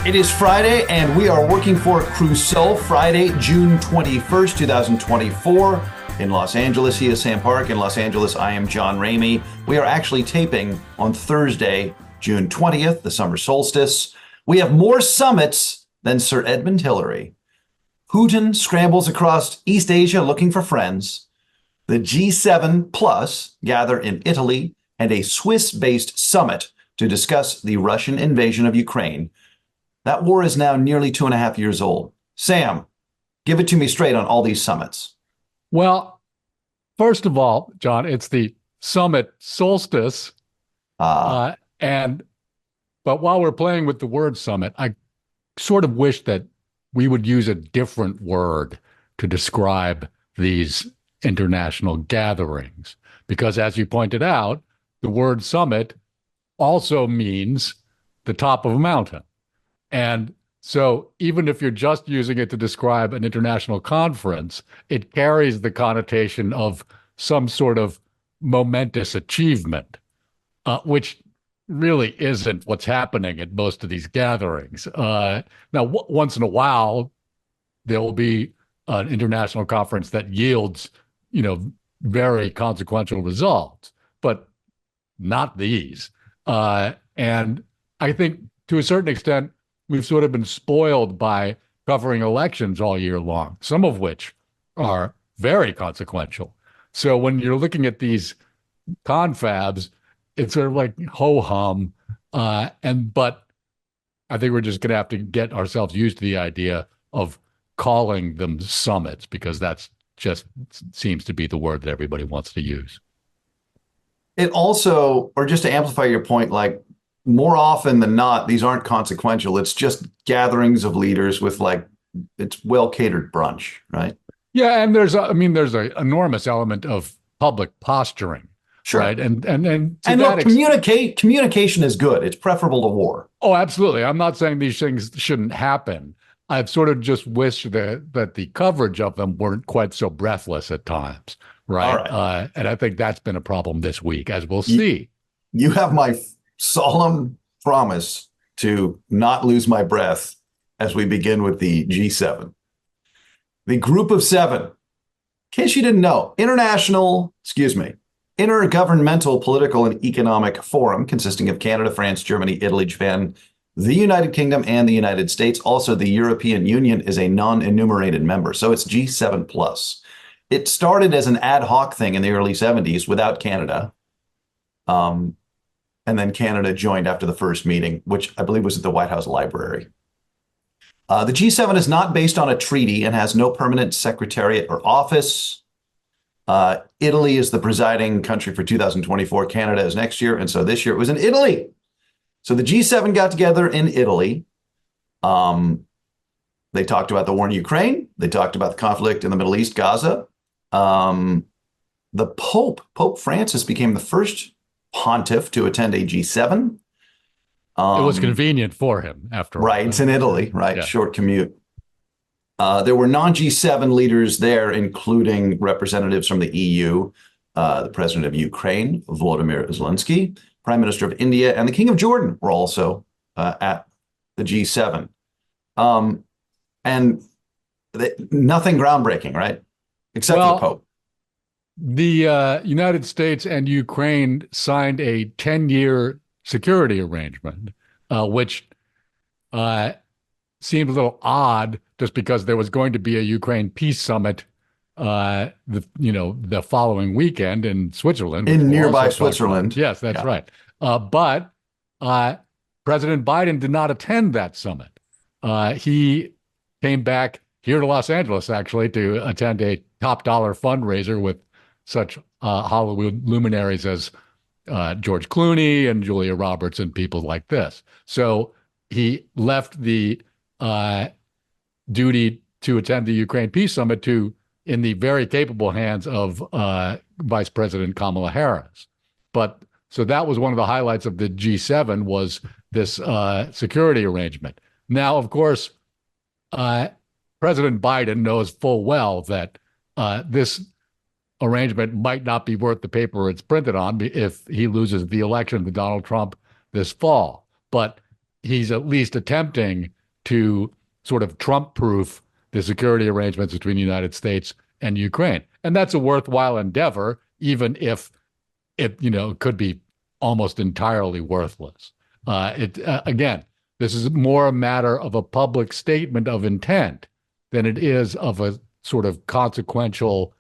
It is Friday, and we are working for Crusoe, Friday, June 21st, 2024. In Los Angeles, he is Sam Park. In Los Angeles, I am John Ramey. We are actually taping on Thursday, June 20th, the summer solstice. We have more summits than Sir Edmund Hillary. Putin scrambles across East Asia looking for friends. The G7 plus gather in Italy, and a Swiss-based summit to discuss the Russian invasion of Ukraine. That war is now nearly 2.5 years old. Sam, give it to me straight on all these summits. Well, first of all, John, it's the summit solstice. But while we're playing with the word summit, I sort of wish that we would use a different word to describe these international gatherings. Because as you pointed out, the word summit also means the top of a mountain. And so even if you're just using it to describe an international conference, it carries the connotation of some sort of momentous achievement, which really isn't what's happening at most of these gatherings. Once in a while, there will be an international conference that yields, very consequential results, but not these. And I think to a certain extent, we've sort of been spoiled by covering elections all year long, some of which are very consequential. So when you're looking at these confabs, it's sort of like ho-hum. But I think we're just going to have to get ourselves used to the idea of calling them summits, because that's just seems to be the word that everybody wants to use. It also, or just to amplify your point, like, more often than not, these aren't consequential. It's just gatherings of leaders with it's well-catered brunch, right? Yeah, and there's an enormous element of public posturing, sure, right? And look, communication is good. It's preferable to war. Oh, absolutely. I'm not saying these things shouldn't happen. I've sort of just wished that the coverage of them weren't quite so breathless at times, right? All right. And I think that's been a problem this week, as we'll see. You have my solemn promise to not lose my breath as we begin with the G7. The Group of Seven, in case you didn't know, Intergovernmental Political and Economic Forum, consisting of Canada, France, Germany, Italy, Japan, the United Kingdom, and the United States. Also, the European Union is a non-enumerated member, so it's G7 plus. It started as an ad hoc thing in the early 70s without Canada. And then Canada joined after the first meeting, which I believe was at the White House Library. The G7 is not based on a treaty and has no permanent secretariat or office. Italy is the presiding country for 2024. Canada is next year. And so this year it was in Italy. So the G7 got together in Italy. They talked about the war in Ukraine. They talked about the conflict in the Middle East, Gaza. The Pope Francis, became the first pontiff to attend a G7. It was convenient for him after all. Right, it's in Italy, right? Yeah. Short commute. There were non-G7 leaders there, including representatives from the EU, the president of Ukraine, Volodymyr Zelensky, Prime Minister of India, and the King of Jordan were also at the G7. And nothing groundbreaking, right? Except for the Pope. The United States and Ukraine signed a 10-year security arrangement, which seemed a little odd just because there was going to be a Ukraine peace summit the following weekend in Switzerland. In nearby Switzerland. Yes, that's right. But President Biden did not attend that summit. He came back here to Los Angeles, actually, to attend a top dollar fundraiser with such Hollywood luminaries as George Clooney and Julia Roberts and people like this. So he left the duty to attend the Ukraine Peace Summit in the very capable hands of Vice President Kamala Harris. So that was one of the highlights of the G7, was this security arrangement. Now, of course, President Biden knows full well that this arrangement might not be worth the paper it's printed on if he loses the election to Donald Trump this fall. But he's at least attempting to sort of Trump-proof the security arrangements between the United States and Ukraine. And that's a worthwhile endeavor, even if it, could be almost entirely worthless. Again, this is more a matter of a public statement of intent than it is of a sort of consequential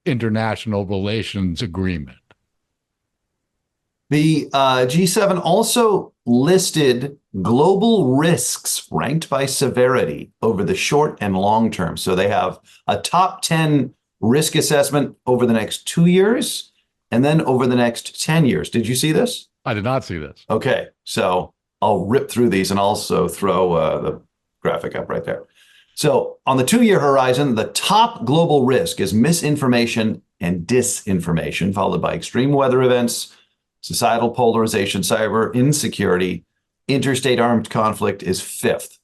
international relations agreement. The G7 also listed global risks ranked by severity over the short and long term. So they have a top 10 risk assessment over the next 2 years and then over the next 10 years. Did you see this? I did not see this. Okay, so I'll rip through these and also throw the graphic up right there. So on the 2-year horizon, the top global risk is misinformation and disinformation, followed by extreme weather events, societal polarization, cyber insecurity. Interstate armed conflict is 5th.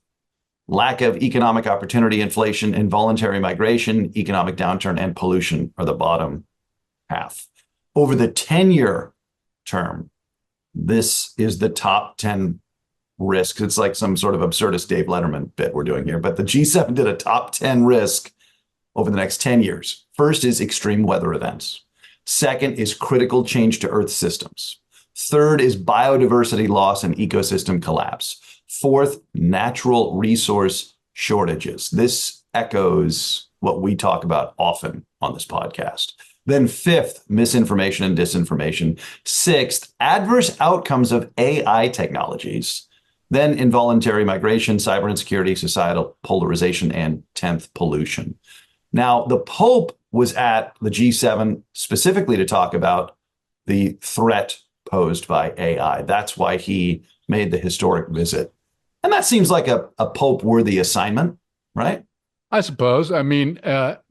Lack of economic opportunity, inflation, involuntary migration, economic downturn, and pollution are the bottom half. Over the 10-year term, this is the top 10 risks. It's like some sort of absurdist Dave Letterman bit we're doing here, but the G7 did a top 10 risk over the next 10 years. First is extreme weather events. Second is critical change to Earth systems. Third is biodiversity loss and ecosystem collapse. Fourth, natural resource shortages. This echoes what we talk about often on this podcast. Then fifth, misinformation and disinformation. Sixth, adverse outcomes of AI technologies. Then involuntary migration, cyber insecurity, societal polarization, and 10th, pollution. Now, the Pope was at the G7 specifically to talk about the threat posed by AI. That's why he made the historic visit. And that seems like a Pope-worthy assignment, right? I suppose. I mean,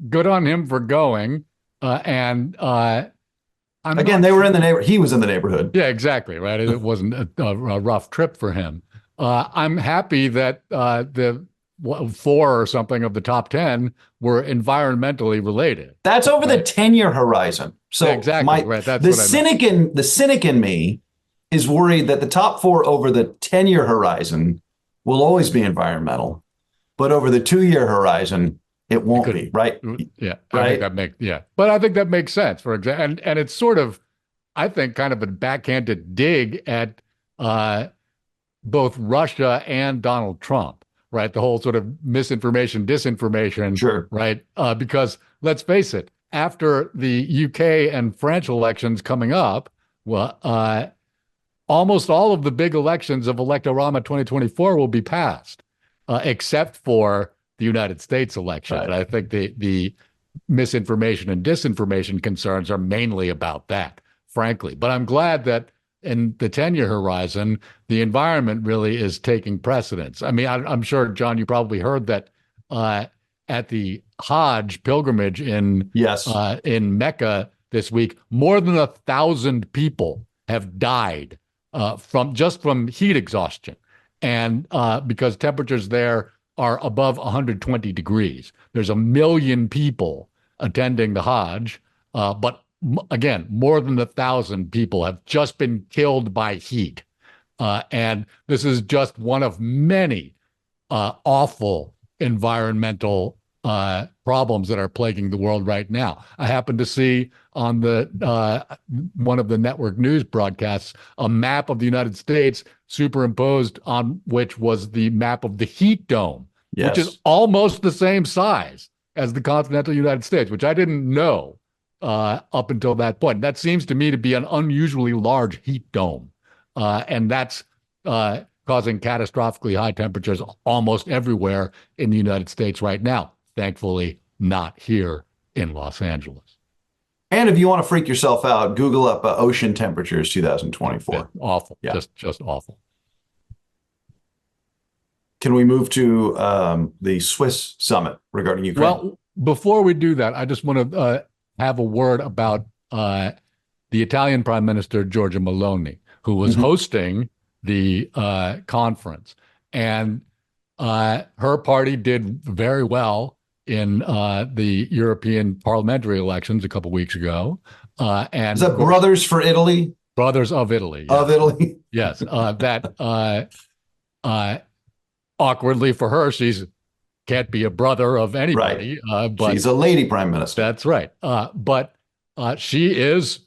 good on him for going. Again, they were in the neighborhood. He was in the neighborhood. Yeah, exactly. Right. It wasn't a rough trip for him. I'm happy that the 4 or something of the top 10 were environmentally related. That's over the 10-year horizon. So yeah, exactly. Right. That's the cynic in me is worried that the top 4 over the 10-year horizon will always be environmental, but over the 2-year horizon, it won't be, right? Yeah, right? But I think that makes sense. For example, and it's sort of, I think, kind of a backhanded dig at both Russia and Donald Trump, right? The whole sort of misinformation, disinformation, sure, right? Because let's face it, after the UK and French elections coming up, well, almost all of the big elections of Electorama 2024 will be passed, except for the United States election. Right. And I think the misinformation and disinformation concerns are mainly about that, frankly. But I'm glad that in the 10-year horizon, the environment really is taking precedence. I mean, I'm sure, John, you probably heard that at the Hajj pilgrimage in Mecca this week, more than 1,000 people have died from heat exhaustion, and because temperatures there are above 120 degrees. There's 1 million people attending the Hajj, but again, more than 1,000 people have just been killed by heat. And this is just one of many awful environmental problems that are plaguing the world right now. I happened to see on the one of the network news broadcasts a map of the United States superimposed on which was the map of the heat dome, which is almost the same size as the continental United States, which I didn't know up until that point. That seems to me to be an unusually large heat dome, and that's causing catastrophically high temperatures almost everywhere in the United States right now. Thankfully, not here in Los Angeles. And if you want to freak yourself out, Google up ocean temperatures 2024. Yeah, awful. Yeah. Just awful. Can we move to the Swiss summit regarding Ukraine? Well, before we do that, I just want to have a word about the Italian Prime Minister, Giorgia Meloni, who was hosting the conference. And her party did very well in the European parliamentary elections a couple of weeks ago. And is that Brothers for Italy? Brothers of Italy. Yes. Of Italy. Yes. That Uh, Awkwardly for her, she's can't be a brother of Right. anybody. But She's a lady prime minister. that's right. But she is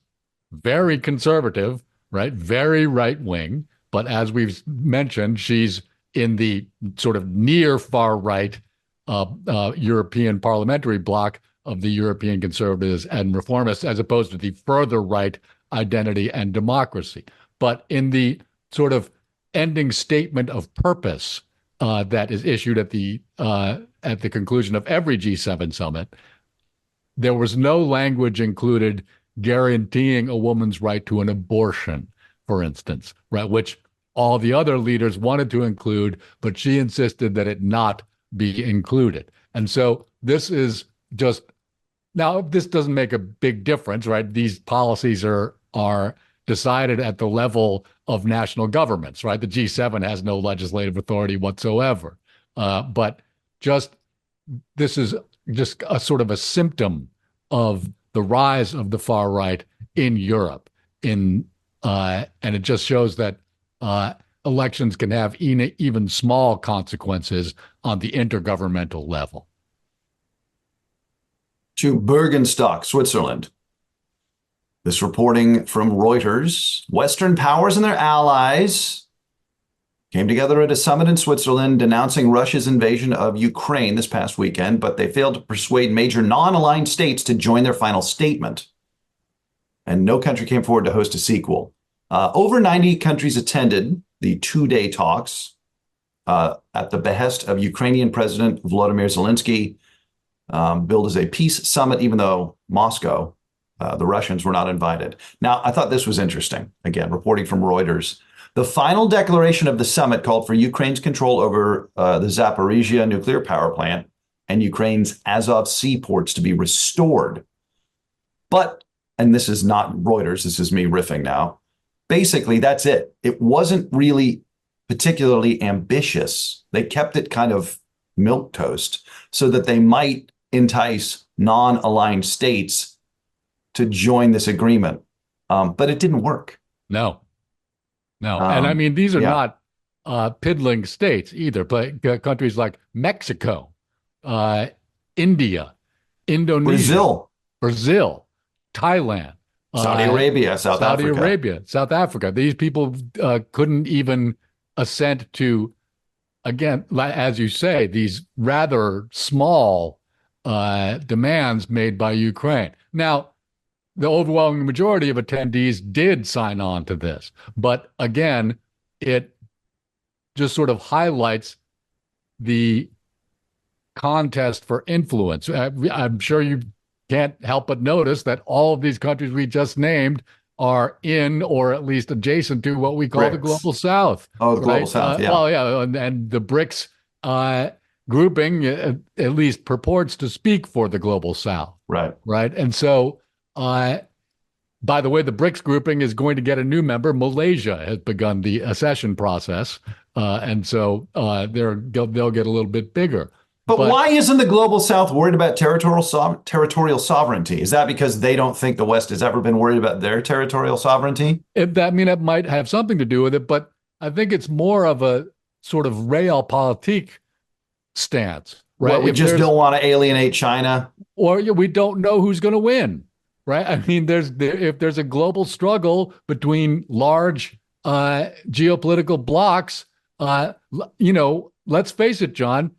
very conservative, right? Very right wing. But as we've mentioned, she's in the sort of near far right European parliamentary bloc of the European conservatives and reformists, as opposed to the further right identity and democracy. But in the sort of ending statement of purpose that is issued at the conclusion of every G7 summit, there was no language included guaranteeing a woman's right to an abortion, for instance, right, which all the other leaders wanted to include, but she insisted that it not be included. And so this is just now, this doesn't make a big difference, right? These policies are decided at the level of national governments, right? The G7 has no legislative authority whatsoever. But just this is just a sort of a symptom of the rise of the far right in Europe. And it just shows that elections can have even small consequences on the intergovernmental level. To Bergenstock, Switzerland. This reporting from Reuters. Western powers and their allies came together at a summit in Switzerland denouncing Russia's invasion of Ukraine this past weekend, but they failed to persuade major non-aligned states to join their final statement. And no country came forward to host a sequel. Over 90 countries attended the two-day talks at the behest of Ukrainian President Volodymyr Zelensky, billed as a peace summit, even though Moscow, the Russians, were not invited. Now, I thought this was interesting. Again, reporting from Reuters. The final declaration of the summit called for Ukraine's control over the Zaporizhia nuclear power plant and Ukraine's Azov seaports to be restored. But, and this is not Reuters, this is me riffing now. Basically, that's it. It wasn't really particularly ambitious. They kept it kind of milquetoast so that they might entice non-aligned states to join this agreement. But it didn't work. No. And I mean, these are not piddling states either, but countries like Mexico, India, Indonesia, Brazil, Thailand, Saudi Arabia, South Africa. These people couldn't even assent to, again, as you say, these rather small demands made by Ukraine. Now, the overwhelming majority of attendees did sign on to this. But again, it just sort of highlights the contest for influence. I'm sure you can't help but notice that all of these countries we just named are in or at least adjacent to what we call BRICS. The Global South. Oh, the Global South, yeah. Well, yeah, and the BRICS grouping at least purports to speak for the Global South. Right. And so, by the way, the BRICS grouping is going to get a new member. Malaysia has begun the accession process, and so they'll get a little bit bigger. But why isn't the Global South worried about territorial sovereignty? Is that because they don't think the West has ever been worried about their territorial sovereignty? It might have something to do with it, but I think it's more of a sort of realpolitik stance, right? Well, we just don't want to alienate China, or we don't know who's going to win, right? I mean, if there's a global struggle between large geopolitical blocs, let's face it, John.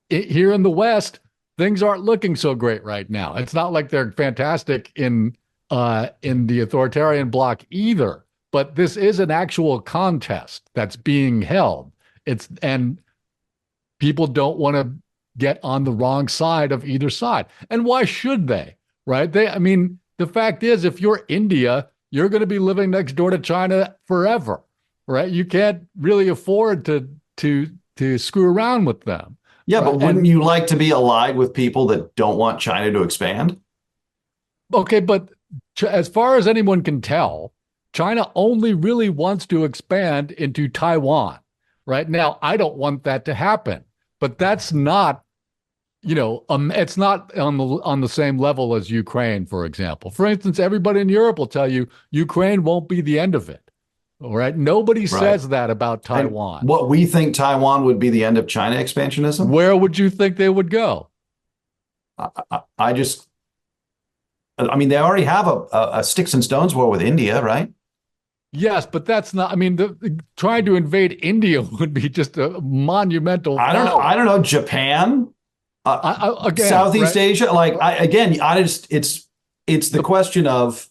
Here in the West, things aren't looking so great right now. It's not like they're fantastic in the authoritarian bloc either. But this is an actual contest that's being held. And people don't want to get on the wrong side of either side. And why should they? Right? The fact is, if you're India, you're going to be living next door to China forever. Right? You can't really afford to screw around with them. Yeah, but wouldn't you like to be allied with people that don't want China to expand? Okay, but as far as anyone can tell, China only really wants to expand into Taiwan. Right now, I don't want that to happen, but that's not, it's not on the same level as Ukraine, for example. For instance, everybody in Europe will tell you Ukraine won't be the end of it. All right. Nobody Right. says that about And Taiwan. what we think Taiwan would be the end of China expansionism? Where would you think they would go? I just, I mean, they already have a sticks and stones war with India, right? Yes, but that's not, I mean, trying to invade India would be just a monumental I folly. don't know, Japan, Again, Southeast right? Asia. It's the question of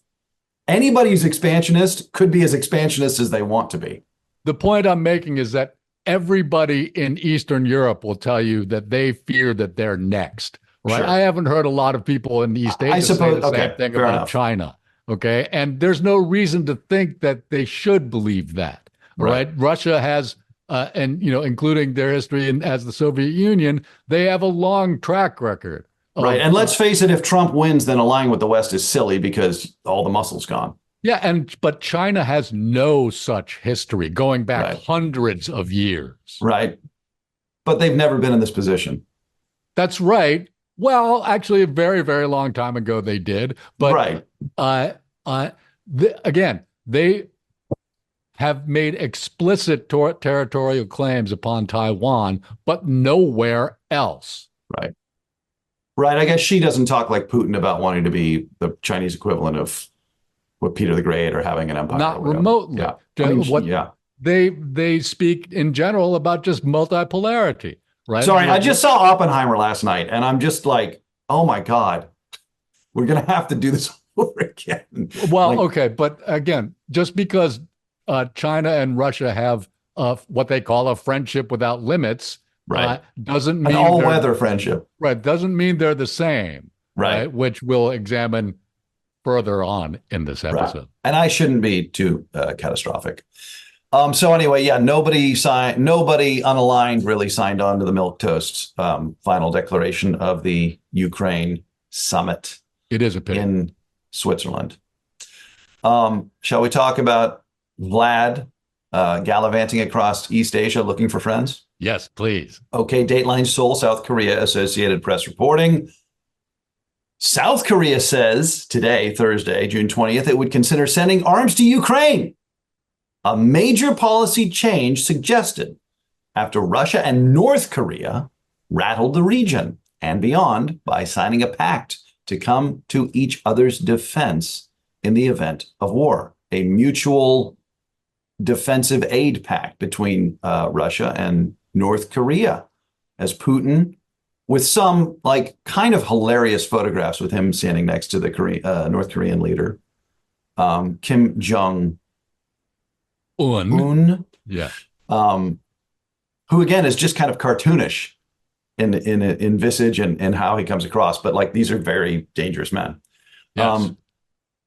anybody who's expansionist could be as expansionist as they want to be. The point I'm making is that everybody in Eastern Europe will tell you that they fear that they're next, right? Sure. I haven't heard a lot of people in East Asia say the same thing about enough. China. Okay. And there's no reason to think that they should believe that. Right. Russia has, and, including their history as the Soviet Union, they have a long track record. Right. And let's face it, if Trump wins, then allying with the West is silly because all the muscle's gone. Yeah, but China has no such history going back hundreds of years. Right. But they've never been in this position. That's right. Well, actually, a very, very long time ago they did. But again, they have made explicit territorial claims upon Taiwan, but nowhere else. Right. Right. I guess she doesn't talk like Putin about wanting to be the Chinese equivalent of what Peter the Great or having an empire. Not remotely. Yeah. They speak in general about just multipolarity, right? Sorry, I just saw Oppenheimer last night, and I'm just like, oh my God, we're gonna have to do this over again. Well, okay, but again, just because China and Russia have what they call a friendship without limits, doesn't mean an all-weather friendship. Right, doesn't mean they're the same. Right, which we'll examine further on in this episode. Right. And I shouldn't be too catastrophic. So anyway, nobody unaligned really signed on to the milquetoast's final declaration of the Ukraine summit. It is a pity. In Switzerland. Shall we talk about Vlad gallivanting across East Asia looking for friends? Yes, please. Okay, Dateline Seoul, South Korea, Associated Press reporting. South Korea says today, Thursday, June 20th, it would consider sending arms to Ukraine. A major policy change suggested after Russia and North Korea rattled the region and beyond by signing a pact to come to each other's defense in the event of war, a mutual defensive aid pact between Russia and North Korea, as Putin, with some kind of hilarious photographs with him standing next to the North Korean leader, Kim Jong Un. Yeah. Who again is just kind of cartoonish in visage and how he comes across, but these are very dangerous men. Yes.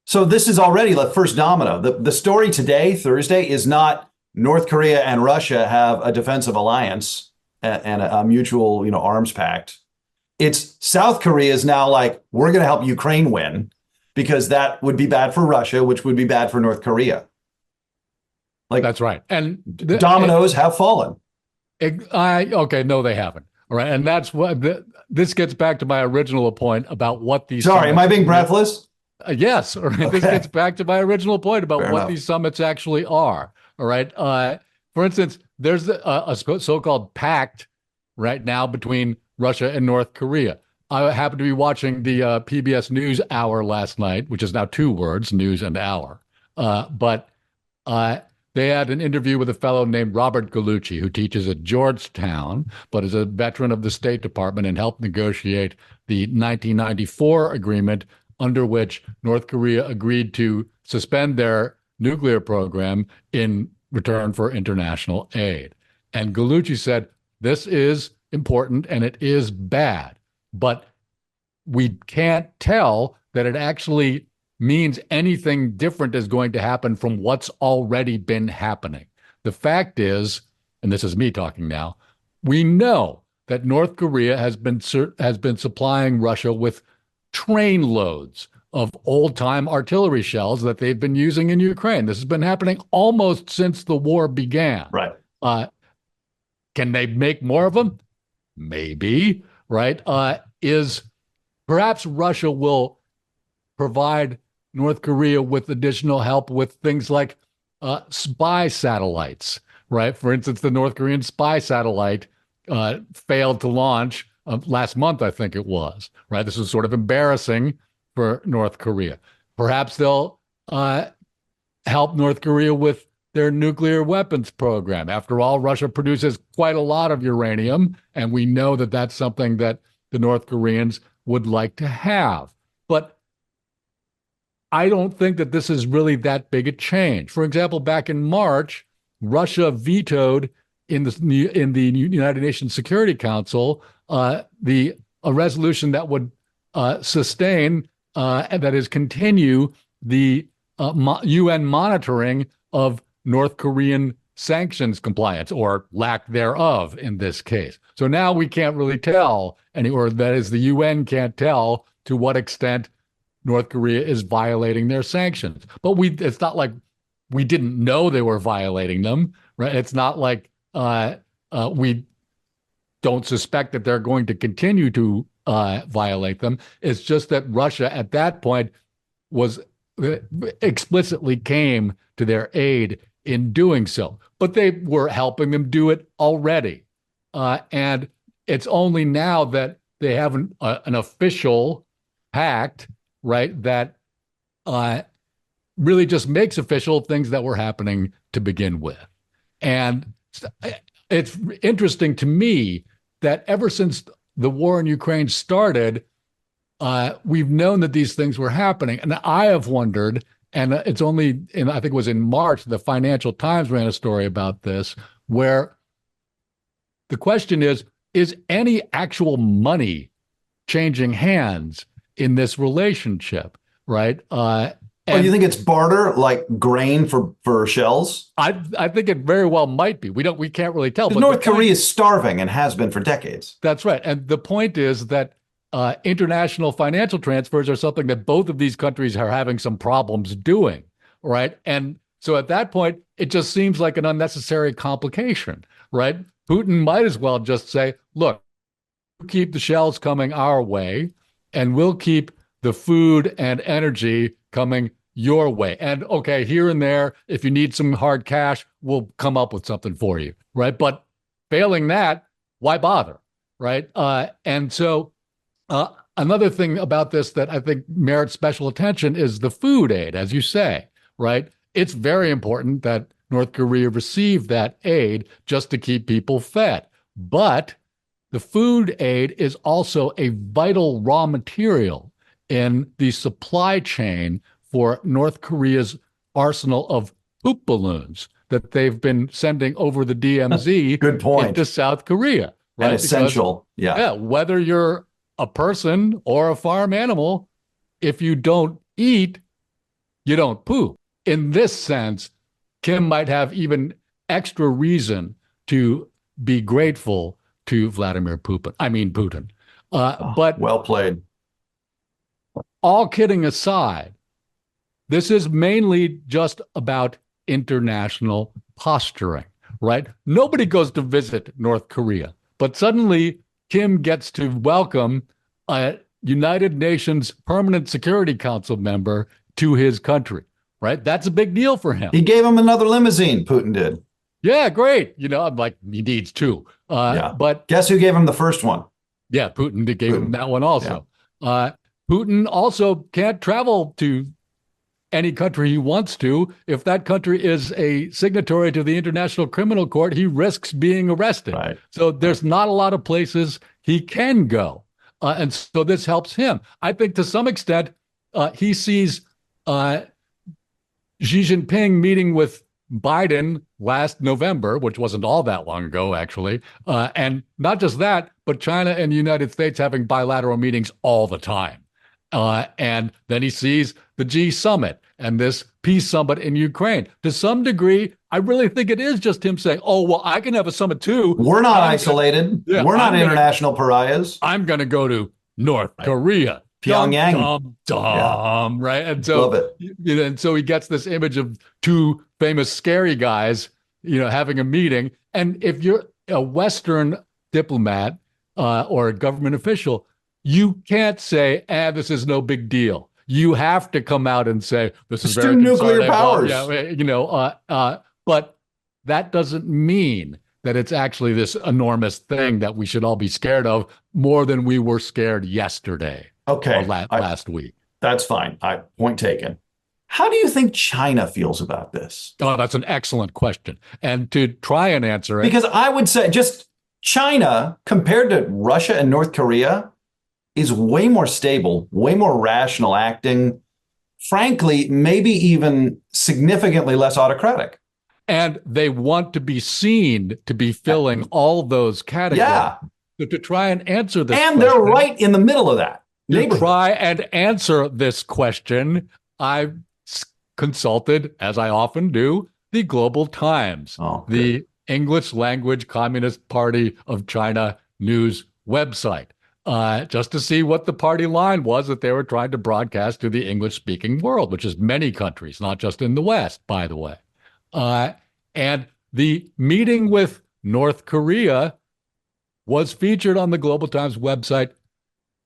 So this is already the first domino. The story today, Thursday, is not North Korea and Russia have a defensive alliance and a mutual, arms pact. It's South Korea is now we're going to help Ukraine win because that would be bad for Russia, which would be bad for North Korea. That's right. And dominoes have fallen. No, they haven't. All right. And that's what this gets back to my original point about what these. Sorry, am I being breathless? Yes. All right. Okay. This gets back to my original point about what these summits actually are. All right. For instance, there's a so-called pact right now between Russia and North Korea. I happened to be watching the PBS News Hour last night, which is now 2 words, news and hour. But they had an interview with a fellow named Robert Gallucci, who teaches at Georgetown, but is a veteran of the State Department and helped negotiate the 1994 agreement under which North Korea agreed to suspend their nuclear program in return for international aid. And Gallucci said, this is important and it is bad, but we can't tell that it actually means anything different is going to happen from what's already been happening. The fact is, and this is me talking now, we know that North Korea has been supplying Russia with train loads of old-time artillery shells that they've been using in Ukraine. This has been happening almost since the war began. Right. Can they make more of them? Maybe, right? Perhaps Russia will provide North Korea with additional help with things like spy satellites, right? For instance, the North Korean spy satellite failed to launch last month, I think it was, right? This is sort of embarrassing for North Korea. Perhaps they'll help North Korea with their nuclear weapons program. After all, Russia produces quite a lot of uranium, and we know that that's something that the North Koreans would like to have. But I don't think that this is really that big a change. For example, back in March, Russia vetoed in the United Nations Security Council a resolution that would sustain and that is continue the UN monitoring of North Korean sanctions compliance, or lack thereof in this case. So now we can't really tell, or that is, the UN can't tell to what extent North Korea is violating their sanctions. But it's not like we didn't know they were violating them, right? It's not like we don't suspect that they're going to continue to violate them. It's just that Russia at that point was explicitly came to their aid in doing so. But they were helping them do it already. And it's only now that they have an official pact, right, that really just makes official things that were happening to begin with. And it's interesting to me that ever since the war in Ukraine started, we've known that these things were happening. And I have wondered, and it's only I think it was in March, the Financial Times ran a story about this, where the question is any actual money changing hands in this relationship, right? You think it's barter, like grain for shells? I think it very well might be. We can't really tell. But North Korea is starving and has been for decades. That's right. And the point is that international financial transfers are something that both of these countries are having some problems doing, right? And so at that point, it just seems like an unnecessary complication, right? Putin might as well just say, look, keep the shells coming our way, and we'll keep the food and energy coming your way. And okay, here and there, if you need some hard cash, we'll come up with something for you, right? But failing that, why bother, right? And so another thing about this that I think merits special attention is the food aid, as you say, right? It's very important that North Korea receive that aid just to keep people fed. But the food aid is also a vital raw material in the supply chain for North Korea's arsenal of poop balloons that they've been sending over the DMZ Good point. into South Korea. Right? And essential. Because, yeah. Whether you're a person or a farm animal, if you don't eat, you don't poop. In this sense, Kim might have even extra reason to be grateful to Vladimir Putin. But well played. All kidding aside, this is mainly just about international posturing, right? Nobody goes to visit North Korea, but suddenly Kim gets to welcome a United Nations Permanent Security Council member to his country, right? That's a big deal for him. He gave him another limousine, Putin did. Yeah, great. I'm like, he needs two. But guess who gave him the first one? Yeah, Putin gave him that one also. Yeah. Putin also can't travel to any country he wants to. If that country is a signatory to the International Criminal Court, he risks being arrested. Right. So there's not a lot of places he can go. And so this helps him. I think to some extent, he sees Xi Jinping meeting with Biden last November, which wasn't all that long ago, actually. And not just that, but China and the United States having bilateral meetings all the time. And then he sees the G summit and this peace summit in Ukraine. To some degree, I really think it is just him saying, oh, well, I can have a summit too. We're not isolated. We're not international pariahs. I'm going to go to North Korea. Pyongyang. Right? And so, love it. And so he gets this image of two famous scary guys, having a meeting. And if you're a Western diplomat or a government official, you can't say, this is no big deal. you have to come out and say, this is very nuclear powers. But that doesn't mean that it's actually this enormous thing that we should all be scared of more than we were scared yesterday. Okay. Or last week. That's fine. Point taken. How do you think China feels about this? Oh, that's an excellent question. And to try and answer it. Because I would say just China compared to Russia and North Korea is way more stable, way more rational acting, frankly, maybe even significantly less autocratic. And they want to be seen to be filling all those categories. Yeah. So to try and answer this and they're right in the middle of that. To try and answer this question, I've consulted, as I often do, the Global Times, the English language Communist Party of China news website, just to see what the party line was that they were trying to broadcast to the English-speaking world, which is many countries, not just in the West, by the way. And the meeting with North Korea was featured on the Global Times website,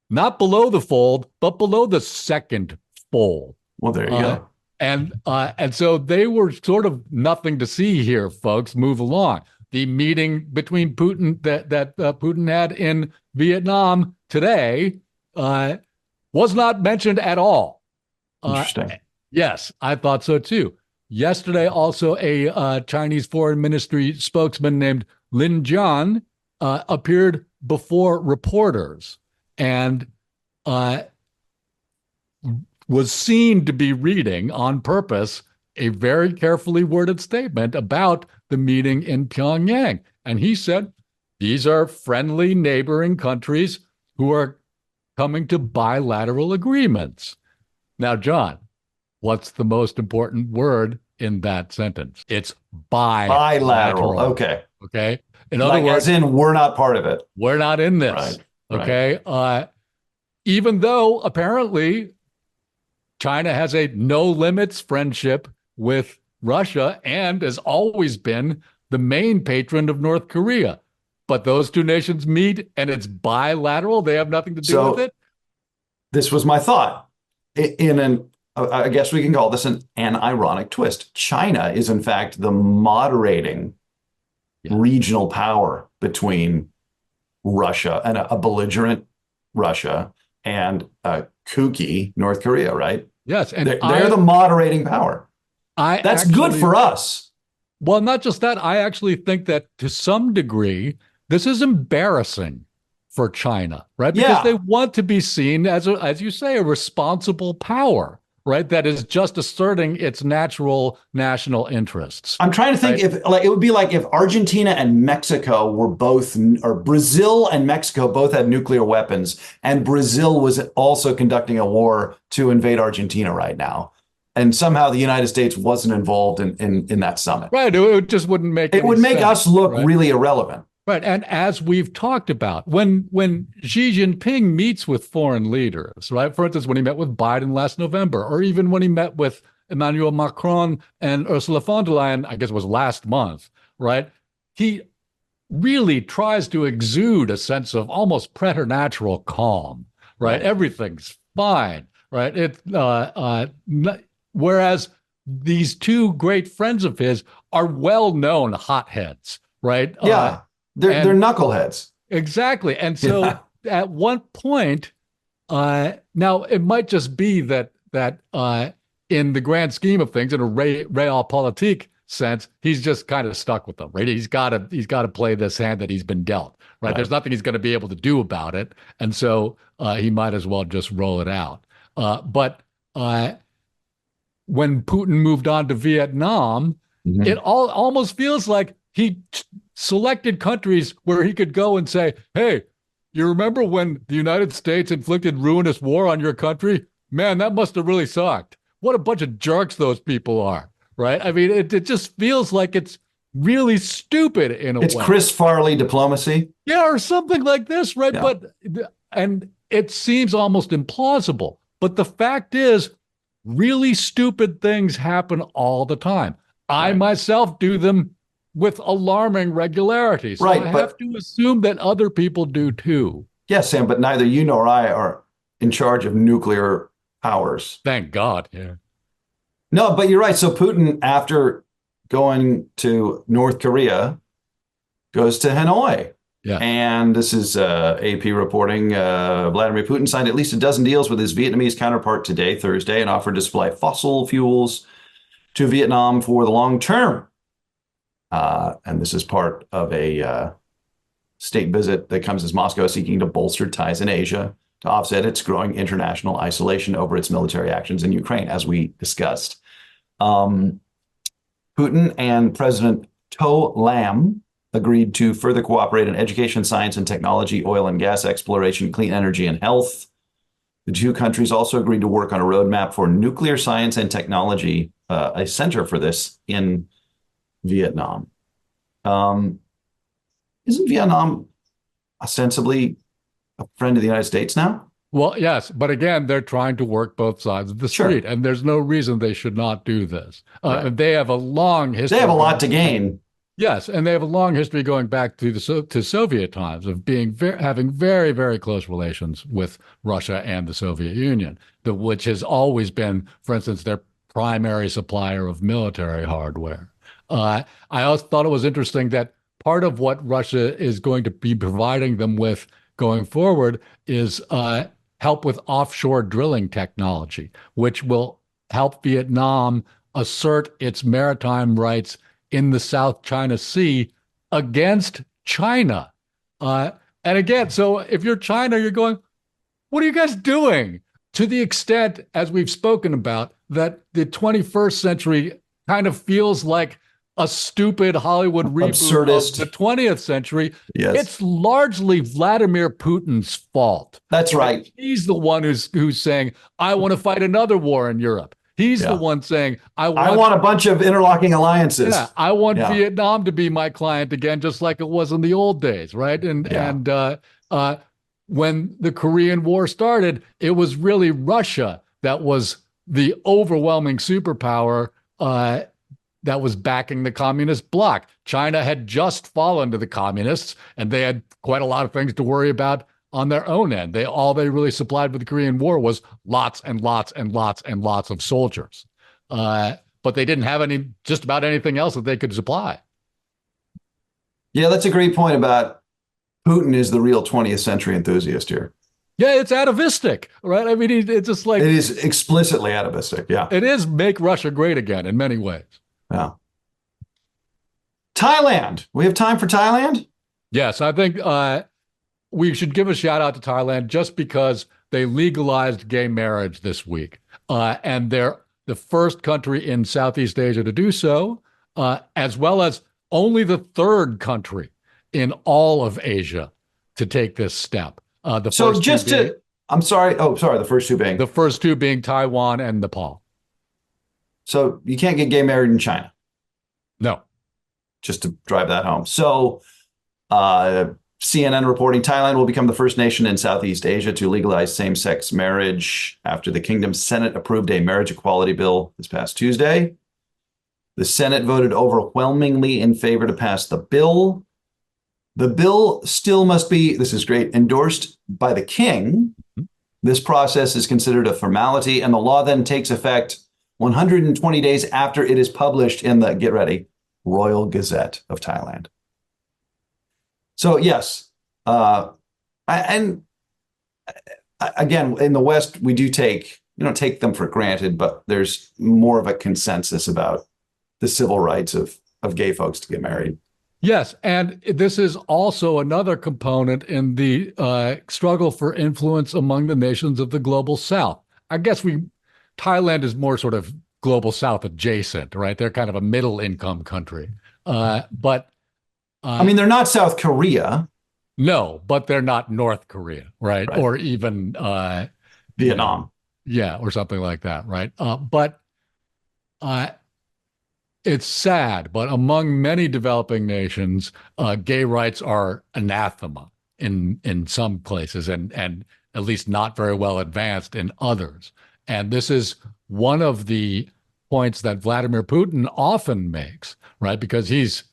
not below the fold, but below the second fold. Well, there you go. And so they were sort of nothing to see here, folks. Move along. The meeting between Putin that Putin had in Vietnam today was not mentioned at all. Interesting. Yes, I thought so too. Yesterday, also a Chinese Foreign Ministry spokesman named Lin Jian appeared before reporters and was seen to be reading on purpose a very carefully worded statement about the meeting in Pyongyang. And he said, these are friendly neighboring countries who are coming to bilateral agreements. Now, John, what's the most important word in that sentence? It's bilateral. Okay. Okay. In other words, as in we're not part of it. We're not in this. Right. Okay. Even though apparently China has a no limits friendship with Russia and has always been the main patron of North Korea. But those two nations meet and it's bilateral. They have nothing to do with it. This was my thought. I guess we can call this an ironic twist. China is, in fact, the moderating regional power between Russia and a belligerent Russia and a kooky North Korea, right? Yes. And they're the moderating power. That's good for us. Well, not just that. I actually think that to some degree, this is embarrassing for China, right? Because they want to be seen as you say, a responsible power, right? That is just asserting its natural national interests. I'm trying to think if it would be like if Argentina and Mexico were both, or Brazil and Mexico both had nuclear weapons, and Brazil was also conducting a war to invade Argentina right now. And somehow the United States wasn't involved in that summit. Right. It just wouldn't make it would make us look really irrelevant. Right. And as we've talked about, when Xi Jinping meets with foreign leaders, right, for instance, when he met with Biden last November, or even when he met with Emmanuel Macron and Ursula von der Leyen, I guess it was last month, right, he really tries to exude a sense of almost preternatural calm, right? Everything's fine, right? Whereas these two great friends of his are well-known hotheads, right? Yeah. They're knuckleheads. Exactly. And so at one point, now it might just be that in the grand scheme of things, in a realpolitik sense, he's just kind of stuck with them, right? He's got to play this hand that he's been dealt, right? There's nothing he's going to be able to do about it. And so he might as well just roll it out. But when Putin moved on to Vietnam, it almost feels like he selected countries where he could go and say, hey, you remember when the United States inflicted ruinous war on your country? Man, that must have really sucked. What a bunch of jerks those people are, right? I mean, it just feels like it's really stupid in a way. It's Chris Farley diplomacy. Yeah, or something like this, right? Yeah. And it seems almost implausible. But the fact is, really stupid things happen all the time. I myself do them with alarming regularity. So I have to assume that other people do too. Yes, Sam, but neither you nor I are in charge of nuclear powers. Thank God. Yeah. No, but you're right. So Putin, after going to North Korea, goes to Hanoi. Yeah. And this is AP reporting. Vladimir Putin signed at least a dozen deals with his Vietnamese counterpart today, Thursday, and offered to supply fossil fuels to Vietnam for the long term. And this is part of a state visit that comes as Moscow seeking to bolster ties in Asia to offset its growing international isolation over its military actions in Ukraine, as we discussed. Putin and President To Lam agreed to further cooperate in education, science and technology, oil and gas exploration, clean energy, and health. The two countries also agreed to work on a roadmap for nuclear science and technology, a center for this in Vietnam. Isn't Vietnam ostensibly a friend of the United States now? Well, yes, but again, they're trying to work both sides of the street, and there's no reason they should not do this. Right. They have a long history. They have a lot to gain. Yes, and they have a long history going back to to Soviet times of having very, very close relations with Russia and the Soviet Union, which has always been, for instance, their primary supplier of military hardware. I also thought it was interesting that part of what Russia is going to be providing them with going forward is help with offshore drilling technology, which will help Vietnam assert its maritime rights in the South China Sea against China. And again, so if you're China, you're going, what are you guys doing? To the extent, as we've spoken about, that the 21st century kind of feels like a stupid Hollywood reboot absurdist of the 20th century. Yes. It's largely Vladimir Putin's fault. That's right. He's the one who's saying, I want to fight another war in Europe. He's the one saying, I want a bunch of interlocking alliances. Yeah, I want Vietnam to be my client again, just like it was in the old days, right? And when the Korean War started, it was really Russia that was the overwhelming superpower that was backing the communist bloc. China had just fallen to the communists, and they had quite a lot of things to worry about on their own end. All they really supplied with the Korean War was lots and lots and lots and lots of soldiers. But they didn't have just about anything else that they could supply. Yeah, that's a great point about Putin is the real 20th century enthusiast here. Yeah, it's atavistic, right? I mean, it's just like... It is explicitly atavistic, yeah. It is make Russia great again in many ways. Yeah. Thailand. We have time for Thailand? Yes, I think we should give a shout out to Thailand just because they legalized gay marriage this week. And they're the first country in Southeast Asia to do so, as well as only the third country in all of Asia to take this step. The first two being Taiwan and Nepal. So you can't get gay married in China? No. Just to drive that home. So CNN reporting Thailand will become the first nation in Southeast Asia to legalize same-sex marriage after the kingdom's Senate approved a marriage equality bill this past Tuesday. The Senate voted overwhelmingly in favor to pass the bill. The bill still must be, this is great, endorsed by the king. This process is considered a formality, and the law then takes effect 120 days after it is published in the, get ready, Royal Gazette of Thailand. So yes, and again, in the West, we don't take them for granted, but there's more of a consensus about the civil rights of gay folks to get married. Yes, and this is also another component in the struggle for influence among the nations of the global South. I guess Thailand is more sort of global South adjacent, right? They're kind of a middle income country. But I mean, they're not South Korea. No, but they're not North Korea, right? Or even Vietnam. Yeah, or something like that, right? But it's sad, but among many developing nations, gay rights are anathema in some places and at least not very well advanced in others. And this is one of the points that Vladimir Putin often makes, right? Because he's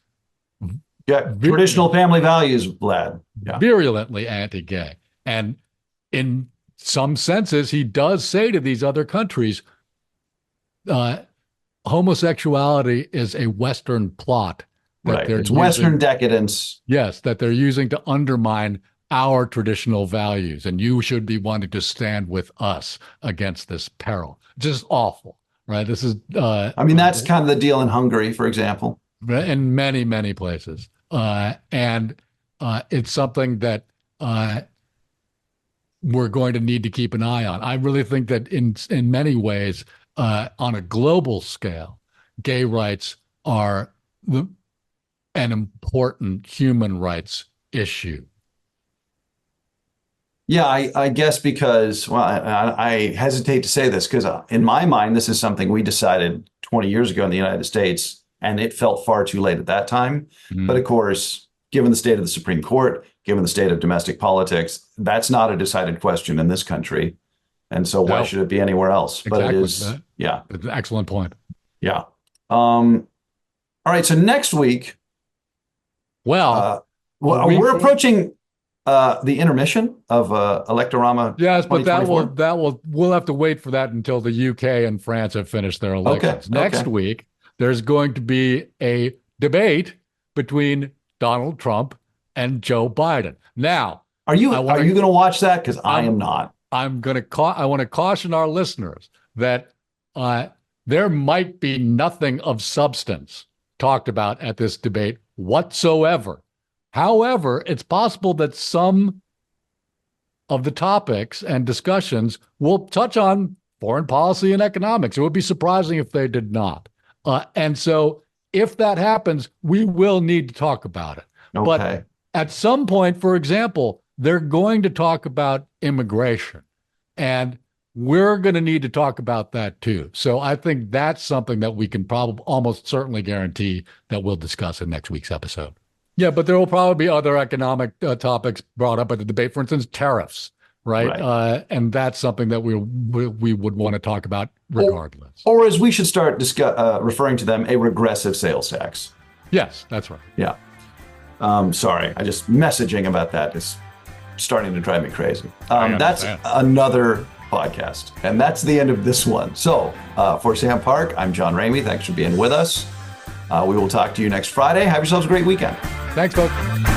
traditional family values, Vlad. Virulently anti-gay. And in some senses, he does say to these other countries, homosexuality is a Western plot. Right. It's Western decadence. Yes, that they're using to undermine our traditional values, and you should be wanting to stand with us against this peril. Just awful, right? This is. I mean, that's kind of the deal in Hungary, for example. In many, many places, and it's something that we're going to need to keep an eye on. I really think that in many ways, on a global scale, gay rights are an important human rights issue. Yeah, I guess because, well, I hesitate to say this because in my mind, this is something we decided 20 years ago in the United States, and it felt far too late at that time. Mm. But of course, given the state of the Supreme Court, given the state of domestic politics, that's not a decided question in this country. And so why should it be anywhere else? Exactly. But it is, yeah. It's an excellent point. Yeah. All right. So next week, we're approaching the intermission of Electorama. Yes, but we'll have to wait for that until the UK and France have finished their elections. Okay. Next week, there's going to be a debate between Donald Trump and Joe Biden. Now, are you going to watch that? Because I am not. I want to caution our listeners that there might be nothing of substance talked about at this debate whatsoever. However, it's possible that some of the topics and discussions will touch on foreign policy and economics. It would be surprising if they did not. And so if that happens, we will need to talk about it. Okay. But at some point, for example, they're going to talk about immigration, and we're going to need to talk about that too. So I think that's something that we can probably almost certainly guarantee that we'll discuss in next week's episode. Yeah, but there will probably be other economic topics brought up at the debate. For instance, tariffs, right? And that's something that we would want to talk about regardless. Or as we should start referring to them, a regressive sales tax. Yes, that's right. Yeah. Sorry, messaging about that is starting to drive me crazy. That's another podcast. And that's the end of this one. So for Sam Park, I'm John Ramey. Thanks for being with us. We will talk to you next Friday. Have yourselves a great weekend. Thanks, folks.